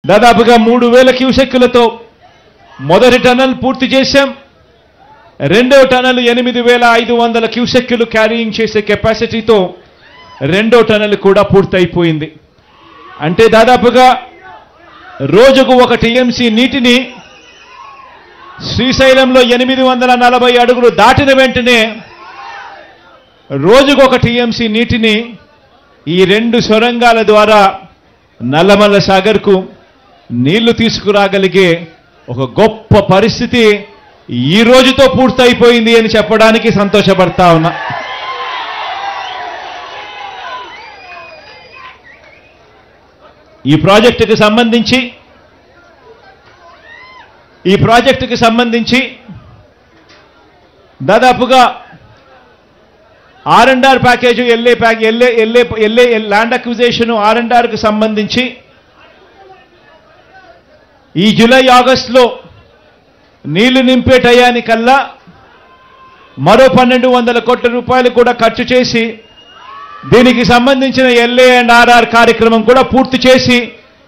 దాదాపుగా 3000 క్యూసెక్కులతో మొదటి టనల్ పూర్తి చేశాం. రెండో టనల్ 8500 క్యూసెక్కులు క్యారీయింగ్ చేసే కెపాసిటీతో రెండో టనల్ కూడా పూర్తయిపోయింది. అంటే దాదాపుగా రోజుకు 1 టీఎంసీ నీటిని శ్రీశైలంలో 840 అడుగులు దాటిన వెంటనే రోజుకు 1 టీఎంసీ నీటిని ఈ 2 సొరంగాల ద్వారా నల్లమల్ల సాగర్కు నీళ్లు తీసుకురాగలిగే ఒక గొప్ప పరిస్థితి ఈ రోజుతో పూర్తయిపోయింది అని చెప్పడానికి సంతోషపడతా ఉన్నా. ఈ ప్రాజెక్టుకి సంబంధించి దాదాపుగా R&R package LA land acquisition R&Rకి సంబంధించి ఈ జూలై ఆగస్టులో నీళ్లు నింపే టయానికల్లా మరో 1200 కోట్ల రూపాయలు కూడా ఖర్చు చేసి దీనికి సంబంధించిన LA&RR కార్యక్రమం కూడా పూర్తి చేసి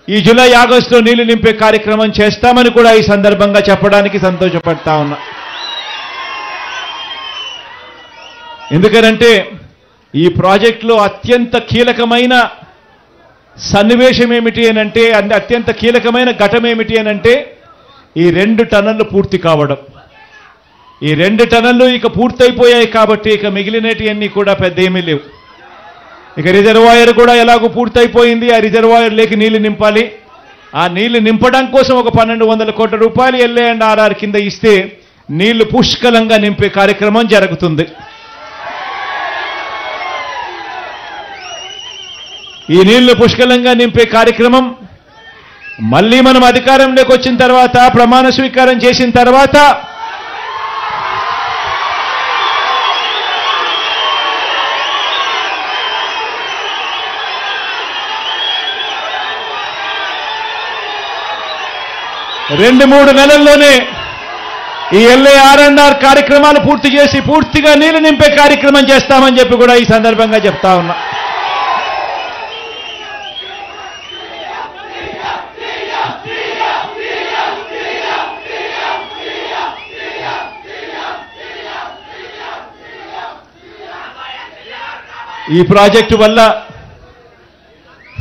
ఈ జూలై ఆగస్టులో నీళ్లు నింపే కార్యక్రమం చేస్తామని కూడా ఈ సందర్భంగా చెప్పడానికి సంతోషపడతా ఉన్నా. ఎందుకంటే ఈ ప్రాజెక్టులో అత్యంత కీలకమైన సన్నివేశం ఏమిటి అనంటే, అత్యంత కీలకమైన ఘటన ఏమిటి అనంటే ఈ 2 టన్నులు పూర్తి కావడం. ఈ 2 టన్నులు ఇక పూర్తయిపోయాయి కాబట్టి ఇక మిగిలినటివన్నీ కూడా పెద్ద ఏమీ లేవు. ఇక రిజర్వాయర్ కూడా ఎలాగో పూర్తయిపోయింది. ఆ రిజర్వాయర్ లేక నీళ్లు నింపాలి. ఆ నీళ్లు నింపడం కోసం ఒక 1200 కోట్ల రూపాయలు LA&RR కింద ఇస్తే నీళ్లు పుష్కలంగా నింపే కార్యక్రమం జరుగుతుంది. ఈ నీళ్లు పుష్కలంగా నింపే కార్యక్రమం మళ్ళీ మనం అధికారంలోకి వచ్చిన తర్వాత, ప్రమాణ స్వీకారం చేసిన తర్వాత రెండు మూడు నెలల్లోనే ఈ LA&RR కార్యక్రమాలు పూర్తి చేసి పూర్తిగా నీళ్లు నింపే కార్యక్రమం చేస్తామని చెప్పి కూడా ఈ సందర్భంగా చెప్తా ఉన్నా. ఈ ప్రాజెక్టు వల్ల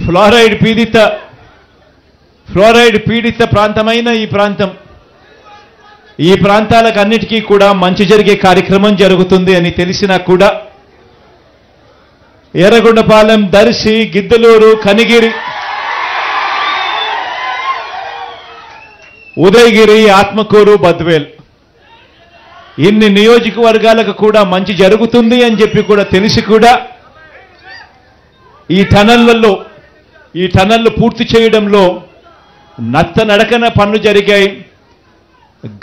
ఫ్లోరైడ్ పీడిత ప్రాంతమైన ఈ ప్రాంతాలకు అన్నిటికీ కూడా మంచి జరిగే కార్యక్రమం జరుగుతుంది అని తెలిసినా కూడా ఎర్రగొండపాలెం, దర్శి, గిద్దలూరు, కనిగిరి, ఉదయగిరి, ఆత్మకూరు, బద్వేల్ ఇన్ని నియోజకవర్గాలకు కూడా మంచి జరుగుతుంది అని చెప్పి కూడా తెలిసి కూడా ఈ టనళ్లు పూర్తి చేయడంలో నత్తనడకన పనులు జరిగాయి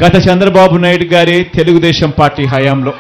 గత చంద్రబాబు నాయుడు గారి తెలుగుదేశం పార్టీ హయాంలో.